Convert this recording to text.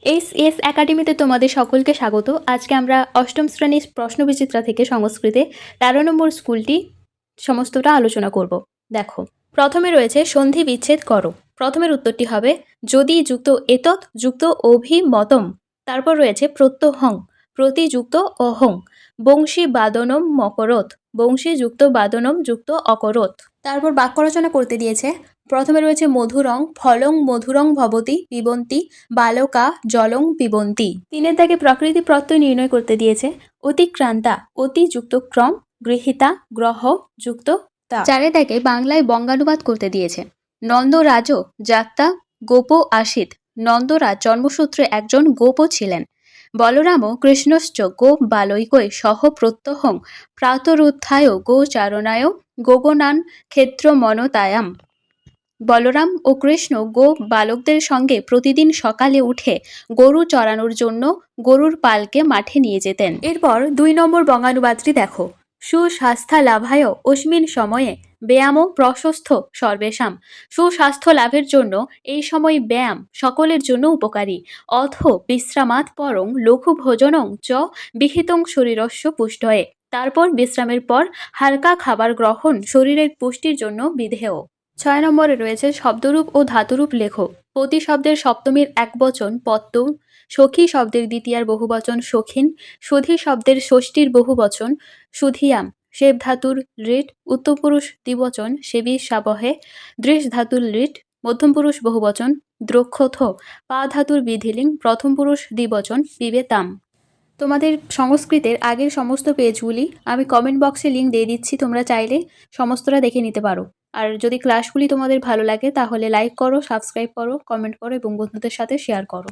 S একাডেমিতে তোমাদের সকলকে স্বাগত। আজকে আমরা অষ্টম শ্রেণীর প্রশ্নবিচিত্রা থেকে সংস্কৃতে ১৩ নম্বর স্কুলটি সমস্তটা আলোচনা করব। দেখো, প্রথমে রয়েছে সন্ধি বিচ্ছেদ করো। প্রথমের উত্তরটি হবে যদি যুক্ত এতৎ যুক্ত অভিমতম। তারপর রয়েছে প্রত্যহং, প্রতি যুক্ত অহং, বংশী বাদনম মকরত, বংশী যুক্ত বাদনম যুক্ত অকরত। তারপর বাক্য রচনা করতে দিয়েছে। প্রথমে রয়েছে মধুরং ফলং মধুরং ভবতি পিবন্তি বালকা জলং পিবন্তি। ৩ দাগে প্রকৃতি প্রত্যয় নির্ণয় করতে দিয়েছে। অতিক্রান্তা অতি যুক্ত ক্রম, গৃহীতা গ্রহ যুক্ত তা। ৪ দাগে বাংলায় বঙ্গানুবাদ করতে দিয়েছে। নন্দরাজ যাত্রা গোপ আসিত, নন্দরাজ জন্মসূত্রে একজন গোপও ছিলেন। বলরাম কৃষ্ণশ্চ গো বালৈকৈ সহ প্রত্যহং প্রাতরুত্থায় গোচারণায় গোগনান ক্ষেত্র মনতায়াম। বলরাম ও কৃষ্ণ গো বালকদের সঙ্গে প্রতিদিন সকালে উঠে গরু চড়ানোর জন্য গরুর পালকে মাঠে নিয়ে যেতেন। এরপর ২ নম্বর বঙ্গানুবাদটি দেখো। সুস্বাস্থ্য লাভায় অস্মিন সময়ে ব্যায়াম প্রশস্ত সর্বেষাম। সুস্বাস্থ্য লাভের জন্য এই সময় ব্যায়াম সকলের জন্য উপকারী। অথ বিশ্রামাৎ পরং লঘু ভোজনং চ বিহিতং শরীরস্য পুষ্টয়ে। তারপর বিশ্রামের পর হালকা খাবার গ্রহণ শরীরের পুষ্টির জন্য বিধেয়। ৬ নম্বরে রয়েছে শব্দরূপ ও ধাতুরূপ লেখো। পতি শব্দের সপ্তমীর একবচন পত্ত, সখী শব্দের দ্বিতীয়ার বহুবচন সখিন, সুধী শব্দের ষষ্ঠীর বহুবচন সুধিয়াম, সেব ধাতুর ঋট উত্তরপুরুষ দ্বিবচন সেবী সাবহে, দৃশ ধাতুর ঋট মধ্যমপুরুষ বহুবচন দ্রক্ষথ, পা ধাতুর বিধিলিং প্রথম পুরুষ দ্বিবচন পিবেতাম। তোমাদের সংস্কৃতের আগের সমস্ত পেজগুলি আমি কমেন্ট বক্সে লিঙ্ক দিয়ে দিচ্ছি, তোমরা চাইলে সমস্তটা দেখে নিতে পারো। আর যদি ক্লাসগুলি তোমাদের ভালো লাগে তাহলে লাইক করো, সাবস্ক্রাইব করো, কমেন্ট করো এবং বন্ধুদের সাথে শেয়ার করো।